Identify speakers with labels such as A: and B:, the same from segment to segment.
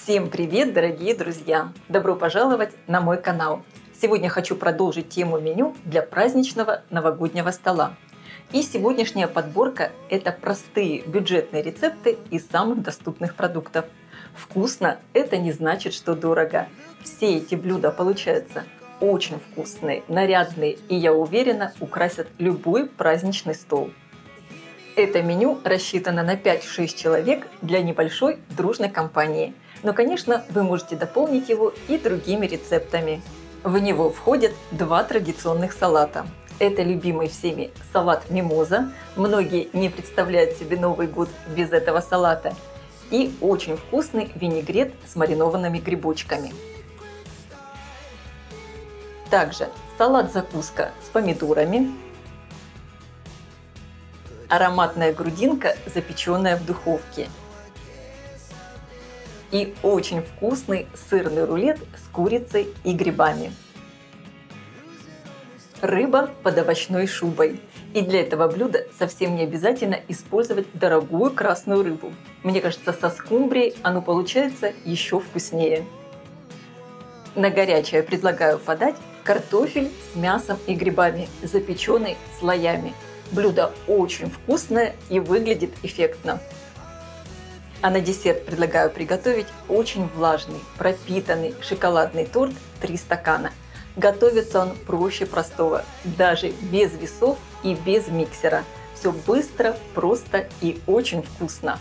A: Всем привет, дорогие друзья! Добро пожаловать на мой канал! Сегодня хочу продолжить тему меню для праздничного новогоднего стола. И сегодняшняя подборка – это простые бюджетные рецепты из самых доступных продуктов. Вкусно – это не значит, что дорого. Все эти блюда получаются очень вкусные, нарядные и, я уверена, украсят любой праздничный стол. Это меню рассчитано на 5-6 человек для небольшой дружной компании. Но, конечно, вы можете дополнить его и другими рецептами. В него входят два традиционных салата. Это любимый всеми салат мимоза. Многие не представляют себе Новый год без этого салата. И очень вкусный винегрет с маринованными грибочками. Также салат-закуска с помидорами. Ароматная грудинка, запеченная в духовке. И очень вкусный сырный рулет с курицей и грибами. Рыба под овощной шубой. И для этого блюда совсем не обязательно использовать дорогую красную рыбу. Мне кажется, со скумбрией оно получается еще вкуснее. На горячее предлагаю подать картофель с мясом и грибами, запеченный слоями. Блюдо очень вкусное и выглядит эффектно. А на десерт предлагаю приготовить очень влажный, пропитанный шоколадный торт 3 стакана. Готовится он проще простого, даже без весов и без миксера. Все быстро, просто и очень вкусно.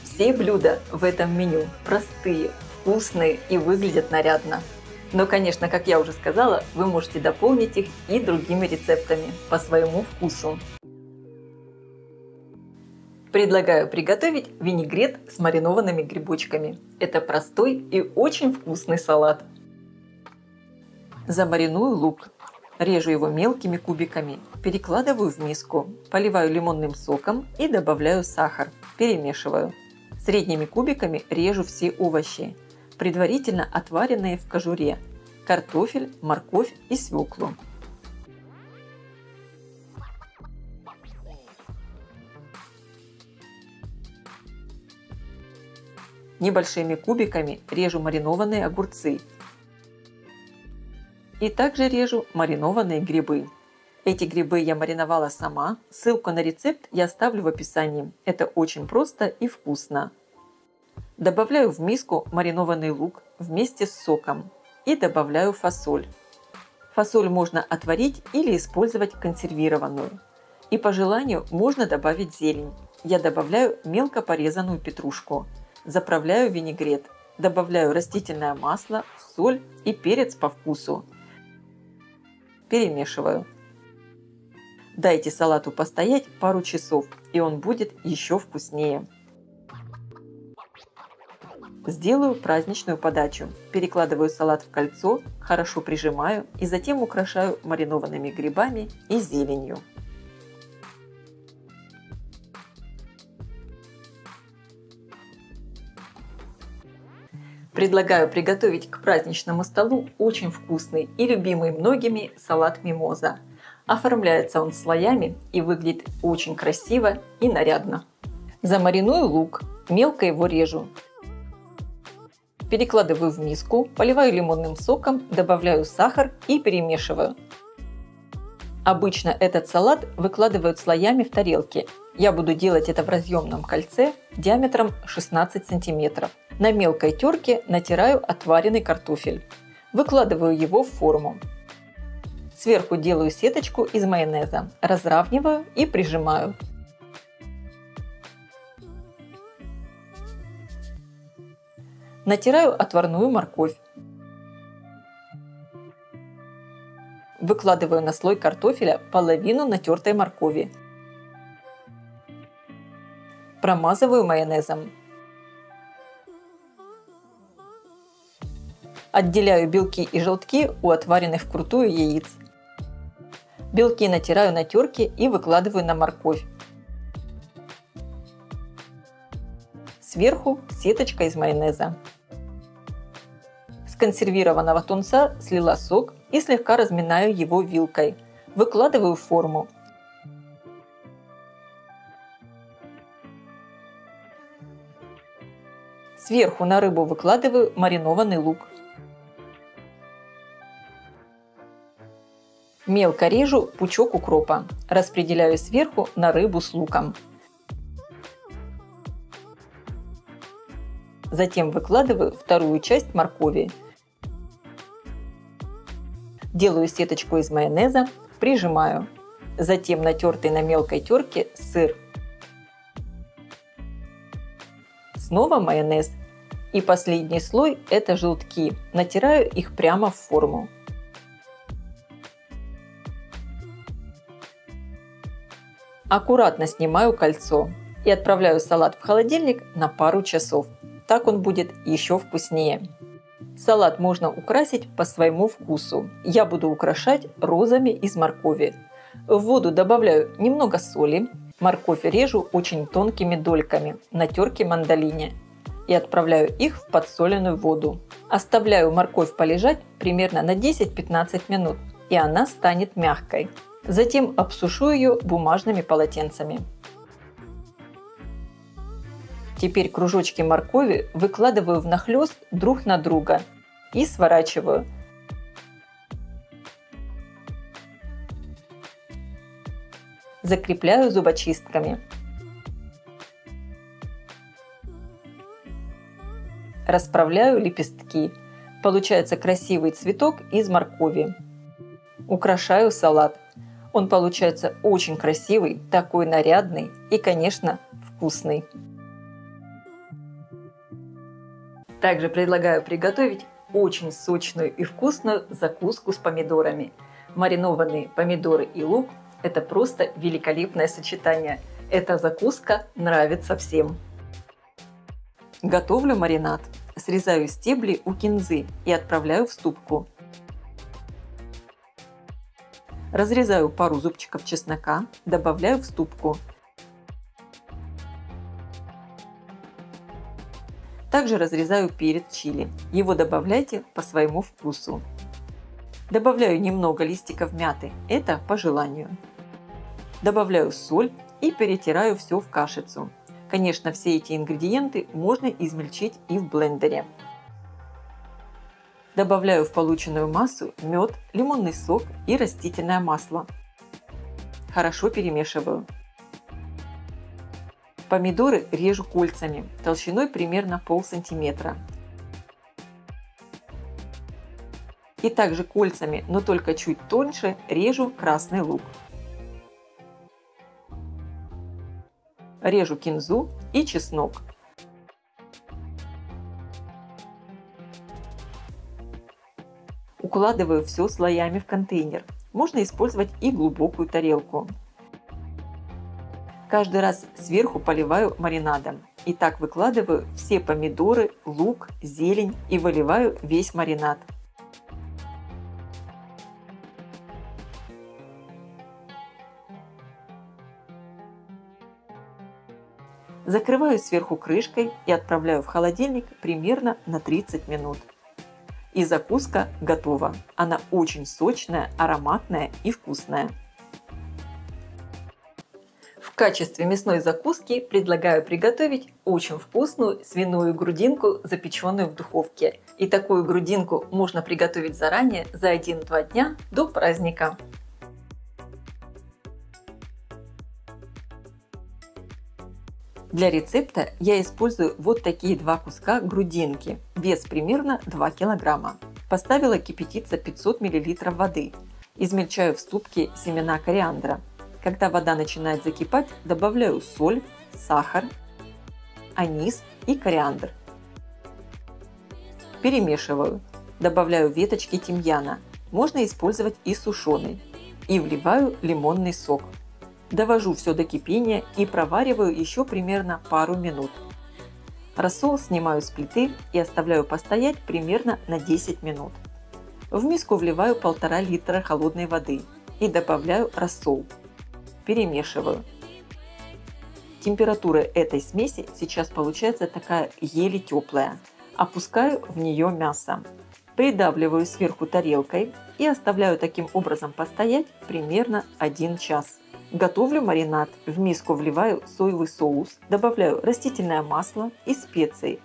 A: Все блюда в этом меню простые, вкусные и выглядят нарядно. Но, конечно, как я уже сказала, вы можете дополнить их и другими рецептами по своему вкусу. Предлагаю приготовить винегрет с маринованными грибочками. Это простой и очень вкусный салат. Замариную лук. Режу его мелкими кубиками. Перекладываю в миску. Поливаю лимонным соком и добавляю сахар. Перемешиваю. Средними кубиками режу все овощи, предварительно отваренные в кожуре. Картофель, морковь и свеклу. Небольшими кубиками режу маринованные огурцы. И также режу маринованные грибы. Эти грибы я мариновала сама. Ссылку на рецепт я оставлю в описании. Это очень просто и вкусно. Добавляю в миску маринованный лук вместе с соком. И добавляю фасоль. Фасоль можно отварить или использовать консервированную. И по желанию можно добавить зелень. Я добавляю мелко порезанную петрушку. Заправляю винегрет. Добавляю растительное масло, соль и перец по вкусу. Перемешиваю. Дайте салату постоять пару часов, и он будет еще вкуснее. Сделаю праздничную подачу. Перекладываю салат в кольцо, хорошо прижимаю и затем украшаю маринованными грибами и зеленью. Предлагаю приготовить к праздничному столу очень вкусный и любимый многими салат мимоза. Оформляется он слоями и выглядит очень красиво и нарядно. Замариную лук, мелко его режу. Перекладываю в миску, поливаю лимонным соком, добавляю сахар и перемешиваю. Обычно этот салат выкладывают слоями в тарелке. Я буду делать это в разъемном кольце диаметром 16 см. На мелкой терке натираю отваренный картофель. Выкладываю его в форму. Сверху делаю сеточку из майонеза, разравниваю и прижимаю. Натираю отварную морковь. Выкладываю на слой картофеля половину натертой моркови. Промазываю майонезом. Отделяю белки и желтки у отваренных вкрутую яиц. Белки натираю на терке и выкладываю на морковь. Сверху сеточка из майонеза. С консервированного тунца слила сок и слегка разминаю его вилкой. Выкладываю в форму. Сверху на рыбу выкладываю маринованный лук. Мелко режу пучок укропа. Распределяю сверху на рыбу с луком. Затем выкладываю вторую часть моркови. Делаю сеточку из майонеза, прижимаю. Затем натертый на мелкой терке сыр. Снова майонез. И последний слой – это желтки. Натираю их прямо в форму. Аккуратно снимаю кольцо и отправляю салат в холодильник на пару часов. Так он будет еще вкуснее. Салат можно украсить по своему вкусу. Я буду украшать розами из моркови. В воду добавляю немного соли. Морковь режу очень тонкими дольками на терке мандолине и отправляю их в подсоленную воду. Оставляю морковь полежать примерно на 10-15 минут, и она станет мягкой. Затем обсушу ее бумажными полотенцами. Теперь кружочки моркови выкладываю внахлёст друг на друга и сворачиваю. Закрепляю зубочистками. Расправляю лепестки. Получается красивый цветок из моркови. Украшаю салат. Он получается очень красивый, такой нарядный и, конечно, вкусный. Также предлагаю приготовить очень сочную и вкусную закуску с помидорами. Маринованные помидоры и лук – это просто великолепное сочетание. Эта закуска нравится всем. Готовлю маринад. Срезаю стебли у кинзы и отправляю в ступку. Разрезаю пару зубчиков чеснока, добавляю в ступку. Также разрезаю перец чили. Его добавляйте по своему вкусу. Добавляю немного листиков мяты. Это по желанию. Добавляю соль и перетираю все в кашицу. Конечно, все эти ингредиенты можно измельчить и в блендере. Добавляю в полученную массу мед, лимонный сок и растительное масло. Хорошо перемешиваю. Помидоры режу кольцами, толщиной примерно полсантиметра. И также кольцами, но только чуть тоньше, режу красный лук. Режу кинзу и чеснок. Укладываю все слоями в контейнер. Можно использовать и глубокую тарелку. Каждый раз сверху поливаю маринадом. И так выкладываю все помидоры, лук, зелень и выливаю весь маринад. Закрываю сверху крышкой и отправляю в холодильник примерно на 30 минут. И закуска готова. Она очень сочная, ароматная и вкусная. В качестве мясной закуски предлагаю приготовить очень вкусную свиную грудинку, запеченную в духовке. И такую грудинку можно приготовить заранее, за 1-2 дня до праздника. Для рецепта я использую вот такие 2 куска грудинки, вес примерно 2 килограмма. Поставила кипятиться 500 мл воды. Измельчаю в ступке семена кориандра. Когда вода начинает закипать, добавляю соль, сахар, анис и кориандр. Перемешиваю. Добавляю веточки тимьяна. Можно использовать и сушеный. И вливаю лимонный сок. Довожу все до кипения и провариваю еще примерно пару минут. Рассол снимаю с плиты и оставляю постоять примерно на 10 минут. В миску вливаю 1,5 литра холодной воды и добавляю рассол. Перемешиваю. Температура этой смеси сейчас получается такая еле теплая. Опускаю в нее мясо. Придавливаю сверху тарелкой и оставляю таким образом постоять примерно 1 час. Готовлю маринад. В миску вливаю соевый соус, добавляю растительное масло и специи.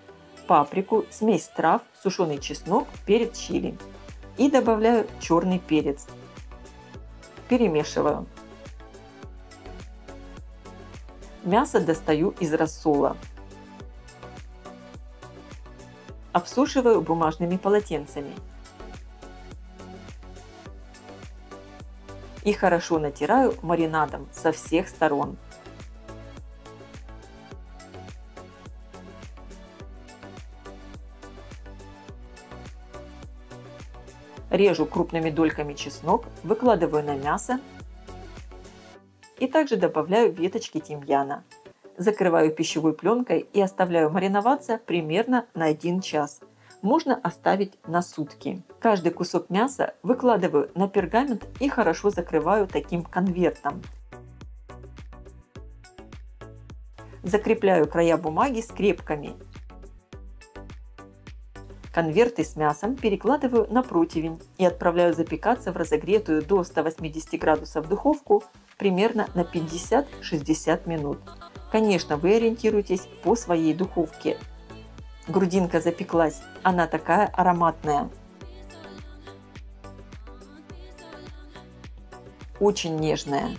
A: паприку, смесь трав, сушеный чеснок, перец чили. И добавляю черный перец. Перемешиваю. Мясо достаю из рассола. Обсушиваю бумажными полотенцами. И хорошо натираю маринадом со всех сторон. Режу крупными дольками чеснок, выкладываю на мясо и также добавляю веточки тимьяна. Закрываю пищевой пленкой и оставляю мариноваться примерно на 1 час. Можно оставить на сутки. Каждый кусок мяса выкладываю на пергамент и хорошо закрываю таким конвертом. Закрепляю края бумаги скрепками. Конверты с мясом перекладываю на противень и отправляю запекаться в разогретую до 180 градусов духовку примерно на 50-60 минут. Конечно, вы ориентируйтесь по своей духовке. Грудинка запеклась, она такая ароматная. Очень нежная.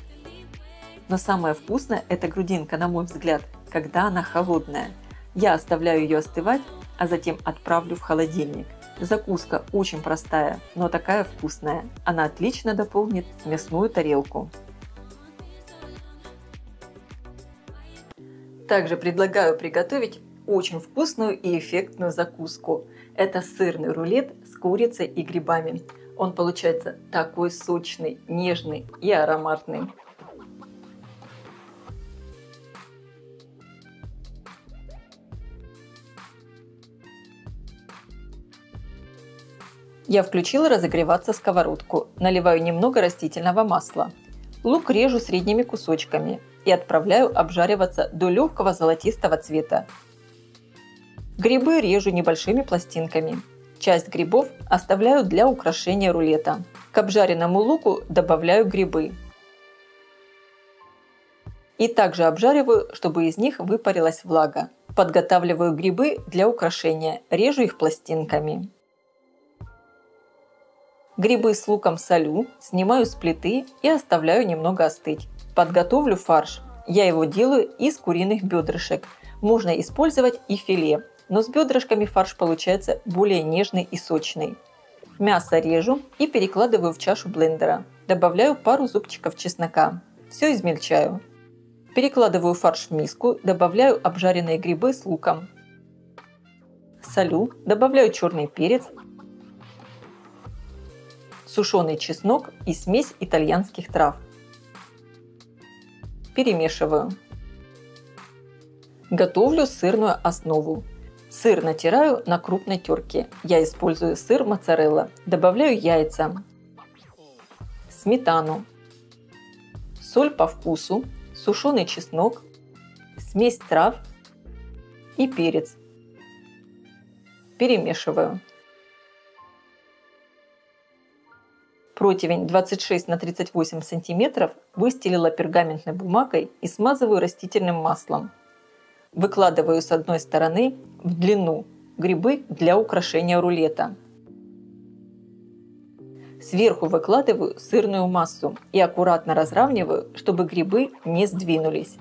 A: Но самое вкусное эта грудинка, на мой взгляд, когда она холодная. Я оставляю ее остывать, а затем отправлю в холодильник. Закуска очень простая, но такая вкусная. Она отлично дополнит мясную тарелку. Также предлагаю приготовить очень вкусную и эффектную закуску. Это сырный рулет с курицей и грибами. Он получается такой сочный, нежный и ароматный. Я включила разогреваться сковородку, наливаю немного растительного масла. Лук режу средними кусочками и отправляю обжариваться до легкого золотистого цвета. Грибы режу небольшими пластинками. Часть грибов оставляю для украшения рулета. К обжаренному луку добавляю грибы. И также обжариваю, чтобы из них выпарилась влага. Подготавливаю грибы для украшения, режу их пластинками. Грибы с луком солю, снимаю с плиты и оставляю немного остыть. Подготовлю фарш. Я его делаю из куриных бедрышек. Можно использовать и филе, но с бедрышками фарш получается более нежный и сочный. Мясо режу и перекладываю в чашу блендера. Добавляю пару зубчиков чеснока. Все измельчаю. Перекладываю фарш в миску, добавляю обжаренные грибы с луком. Солю, добавляю черный перец, сушеный чеснок и смесь итальянских трав. Перемешиваю. Готовлю сырную основу. Сыр натираю на крупной терке. Я использую сыр моцарелла. Добавляю яйца, сметану, соль по вкусу, сушеный чеснок, смесь трав и перец. Перемешиваю. Противень 26 на 38 см выстелила пергаментной бумагой и смазываю растительным маслом. Выкладываю с одной стороны в длину грибы для украшения рулета. Сверху выкладываю сырную массу и аккуратно разравниваю, чтобы грибы не сдвинулись.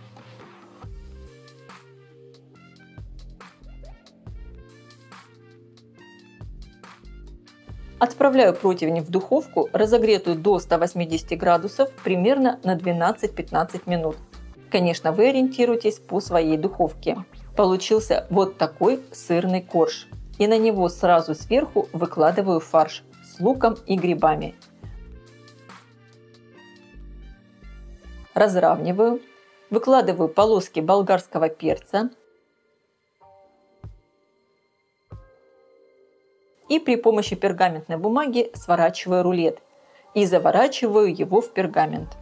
A: Отправляю противень в духовку, разогретую до 180 градусов, примерно на 12-15 минут. Конечно, вы ориентируйтесь по своей духовке. Получился вот такой сырный корж. И на него сразу сверху выкладываю фарш с луком и грибами. Разравниваю, выкладываю полоски болгарского перца. И при помощи пергаментной бумаги сворачиваю рулет и заворачиваю его в пергамент.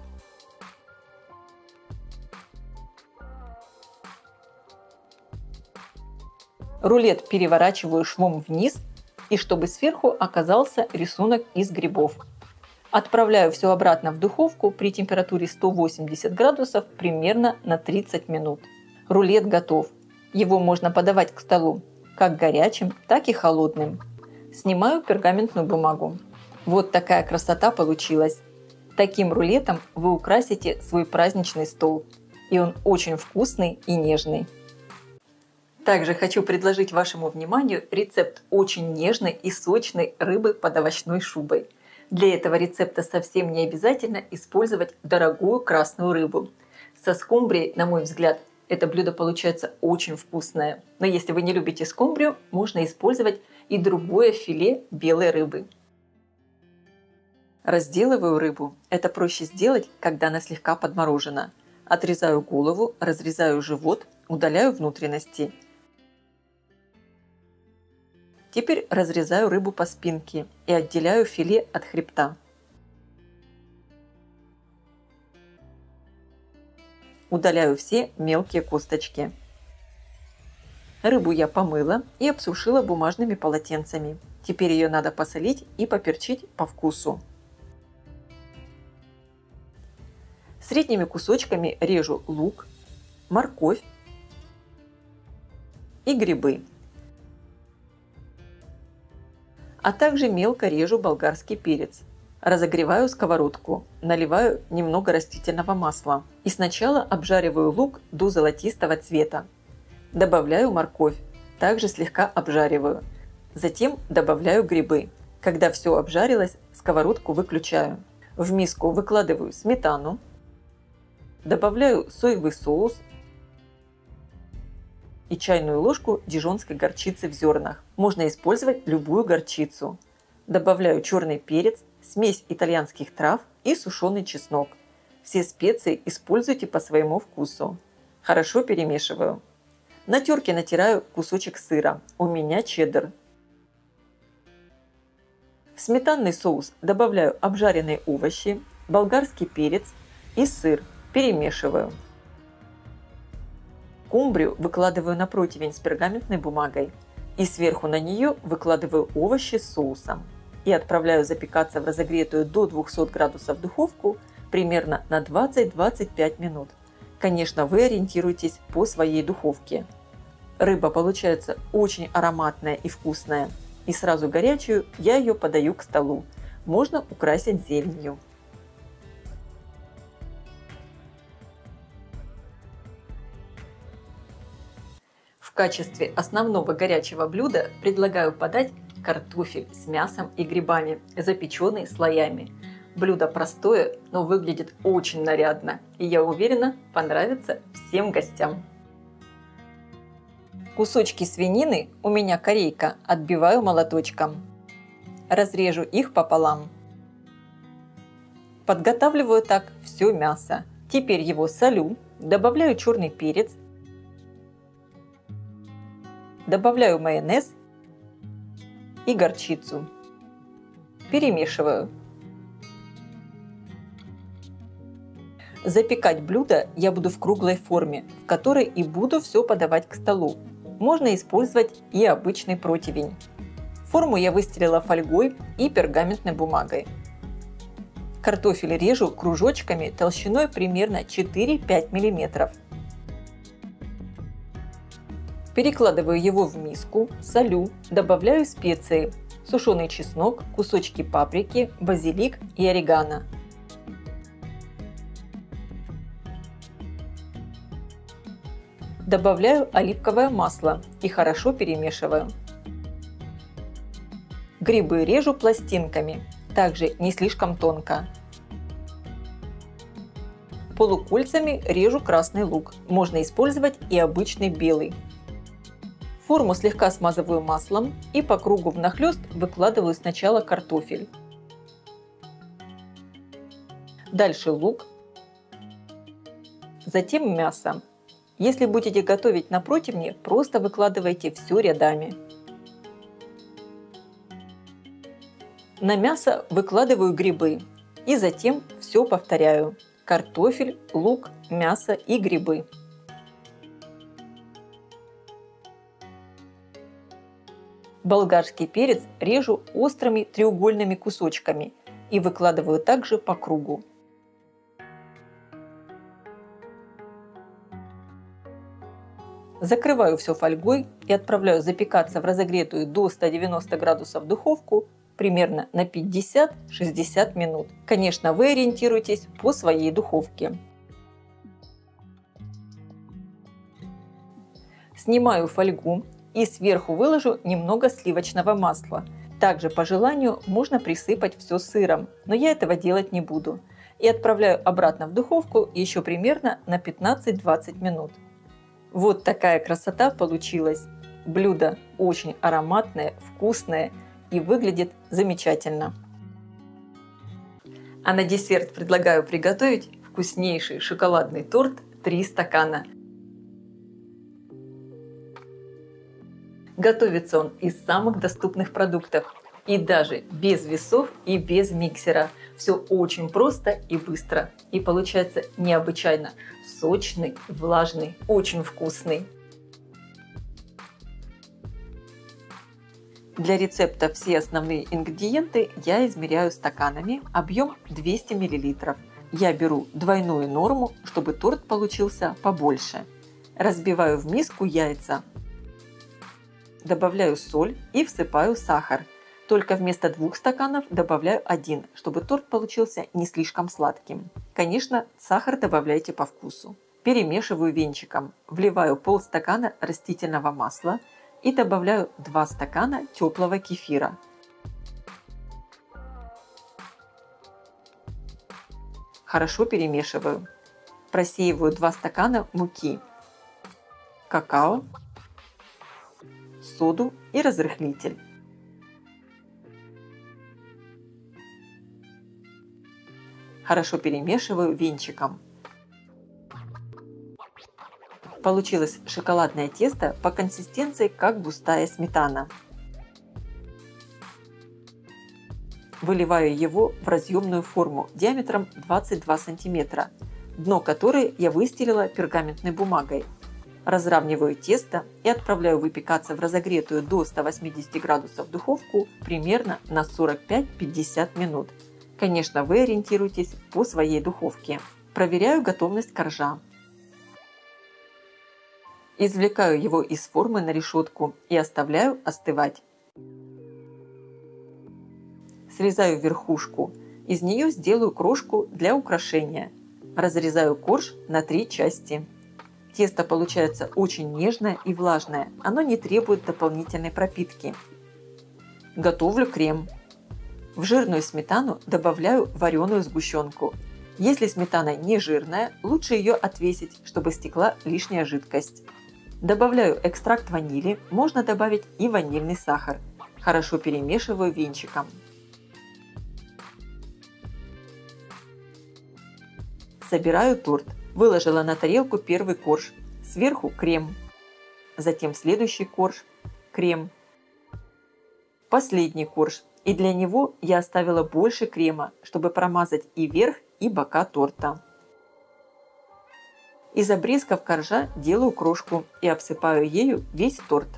A: Рулет переворачиваю швом вниз, и чтобы сверху оказался рисунок из грибов. Отправляю все обратно в духовку при температуре 180 градусов примерно на 30 минут. Рулет готов. Его можно подавать к столу. как горячим, так и холодным. Снимаю пергаментную бумагу. Вот такая красота получилась. Таким рулетом вы украсите свой праздничный стол. И он очень вкусный и нежный. Также хочу предложить вашему вниманию рецепт очень нежной и сочной рыбы под овощной шубой. Для этого рецепта совсем не обязательно использовать дорогую красную рыбу. Со скумбрией, на мой взгляд, это блюдо получается очень вкусное. Но если вы не любите скумбрию, можно использовать и другое филе белой рыбы. Разделываю рыбу. Это проще сделать, когда она слегка подморожена. Отрезаю голову, разрезаю живот, удаляю внутренности. Теперь разрезаю рыбу по спинке и отделяю филе от хребта. Удаляю все мелкие косточки. Рыбу я помыла и обсушила бумажными полотенцами. Теперь ее надо посолить и поперчить по вкусу. Средними кусочками режу лук, морковь и грибы. А также мелко режу болгарский перец. Разогреваю сковородку, наливаю немного растительного масла и сначала обжариваю лук до золотистого цвета. Добавляю морковь, также слегка обжариваю. Затем добавляю грибы. Когда все обжарилось, сковородку выключаю. В миску выкладываю сметану, добавляю соевый соус и чайную ложку дижонской горчицы в зернах. Можно использовать любую горчицу. Добавляю черный перец, смесь итальянских трав и сушеный чеснок. Все специи используйте по своему вкусу. Хорошо перемешиваю. На терке натираю кусочек сыра, у меня чеддер. В сметанный соус добавляю обжаренные овощи, болгарский перец и сыр. Перемешиваю. Скумбрию выкладываю на противень с пергаментной бумагой и сверху на нее выкладываю овощи с соусом и отправляю запекаться в разогретую до 200 градусов духовку примерно на 20-25 минут. Конечно, вы ориентируйтесь по своей духовке. Рыба получается очень ароматная и вкусная. И сразу горячую я ее подаю к столу. Можно украсить зеленью. В качестве основного горячего блюда предлагаю подать картофель с мясом и грибами, запеченный слоями. Блюдо простое, но выглядит очень нарядно, и я уверена, понравится всем гостям. Кусочки свинины, у меня корейка, отбиваю молоточком. Разрежу их пополам. Подготавливаю так все мясо. Теперь его солю, добавляю черный перец, добавляю майонез и горчицу. Перемешиваю. Запекать блюдо я буду в круглой форме, в которой и буду все подавать к столу. Можно использовать и обычный противень. Форму я выстелила фольгой и пергаментной бумагой. Картофель режу кружочками толщиной примерно 4-5 мм. Перекладываю его в миску, солю, добавляю специи, сушеный чеснок, кусочки паприки, базилик и орегано. Добавляю оливковое масло и хорошо перемешиваю. Грибы режу пластинками, также не слишком тонко. Полукольцами режу красный лук, можно использовать и обычный белый. Форму слегка смазываю маслом и по кругу внахлёст выкладываю сначала картофель. Дальше лук, затем мясо. Если будете готовить на противне, просто выкладывайте все рядами. На мясо выкладываю грибы и затем все повторяю. Картофель, лук, мясо и грибы. Болгарский перец режу острыми треугольными кусочками и выкладываю также по кругу. Закрываю все фольгой и отправляю запекаться в разогретую до 190 градусов духовку примерно на 50-60 минут. Конечно, вы ориентируйтесь по своей духовке. Снимаю фольгу и сверху выложу немного сливочного масла. Также по желанию можно присыпать все сыром, но я этого делать не буду. И отправляю обратно в духовку еще примерно на 15-20 минут. Вот такая красота получилась. Блюдо очень ароматное, вкусное и выглядит замечательно. А на десерт предлагаю приготовить вкуснейший шоколадный торт 3 стакана. Готовится он из самых доступных продуктов и даже без весов и без миксера. Все очень просто и быстро. И получается необычайно сочный, влажный, очень вкусный. Для рецепта все основные ингредиенты я измеряю стаканами, объем 200 мл. Я беру двойную норму, чтобы торт получился побольше. Разбиваю в миску яйца. Добавляю соль и всыпаю сахар. Только вместо 2 стаканов добавляю 1, чтобы торт получился не слишком сладким. Конечно, сахар добавляйте по вкусу. Перемешиваю венчиком. Вливаю полстакана растительного масла и добавляю 2 стакана теплого кефира. Хорошо перемешиваю. Просеиваю 2 стакана муки, какао, соду и разрыхлитель. Хорошо перемешиваю венчиком. Получилось шоколадное тесто по консистенции как густая сметана. Выливаю его в разъемную форму диаметром 22 см, дно которой я выстелила пергаментной бумагой. Разравниваю тесто и отправляю выпекаться в разогретую до 180 градусов духовку примерно на 45-50 минут. Конечно, вы ориентируйтесь по своей духовке. Проверяю готовность коржа. Извлекаю его из формы на решетку и оставляю остывать. Срезаю верхушку. Из нее сделаю крошку для украшения. Разрезаю корж на 3 части. Тесто получается очень нежное и влажное. Оно не требует дополнительной пропитки. Готовлю крем. В жирную сметану добавляю вареную сгущенку. Если сметана не жирная, лучше ее отвесить, чтобы стекла лишняя жидкость. Добавляю экстракт ванили, можно добавить и ванильный сахар. Хорошо перемешиваю венчиком. Собираю торт. Выложила на тарелку первый корж. Сверху крем. Затем следующий корж. Крем. Последний корж. И для него я оставила больше крема, чтобы промазать и верх, и бока торта. Из обрезков коржа делаю крошку и обсыпаю ею весь торт.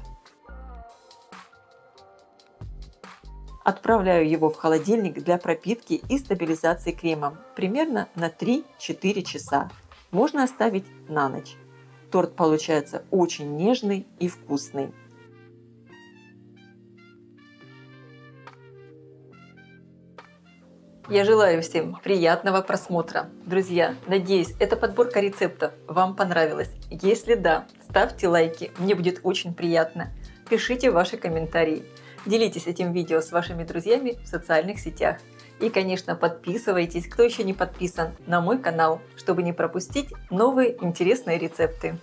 A: Отправляю его в холодильник для пропитки и стабилизации кремом примерно на 3-4 часа. Можно оставить на ночь. Торт получается очень нежный и вкусный. Я желаю всем приятного просмотра. Друзья, надеюсь, эта подборка рецептов вам понравилась. Если да, ставьте лайки, мне будет очень приятно. Пишите ваши комментарии. Делитесь этим видео с вашими друзьями в социальных сетях. И, конечно, подписывайтесь, кто еще не подписан, на мой канал, чтобы не пропустить новые интересные рецепты.